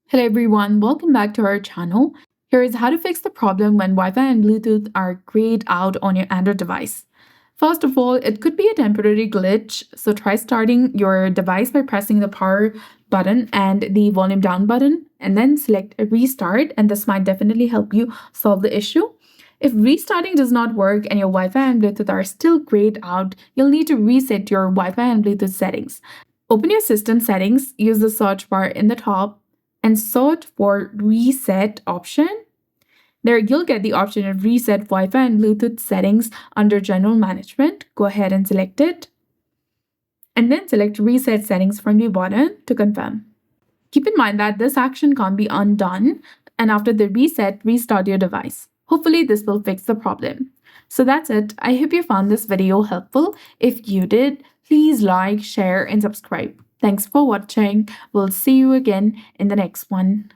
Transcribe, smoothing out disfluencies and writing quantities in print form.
Hello everyone, welcome back to our channel. Here is how to fix the problem when Wi-Fi and Bluetooth are grayed out on your Android device. First of all, it could be a temporary glitch, so try starting your device by pressing the power button and the volume down button, and then select restart, and this might definitely help you solve the issue. If restarting does not work and your Wi-Fi and Bluetooth are still grayed out, you'll need to reset your Wi-Fi and Bluetooth settings. Open your system settings, use the search bar in the top, and search for reset option. There you'll get the option of reset Wi-Fi and Bluetooth settings under general management. Go ahead and select it. And then select reset settings from the bottom to confirm. Keep in mind that this action can't be undone, and after the reset, restart your device. Hopefully this will fix the problem. So that's it. I hope you found this video helpful. If you did, please like, share, and subscribe. Thanks for watching. We'll see you again in the next one.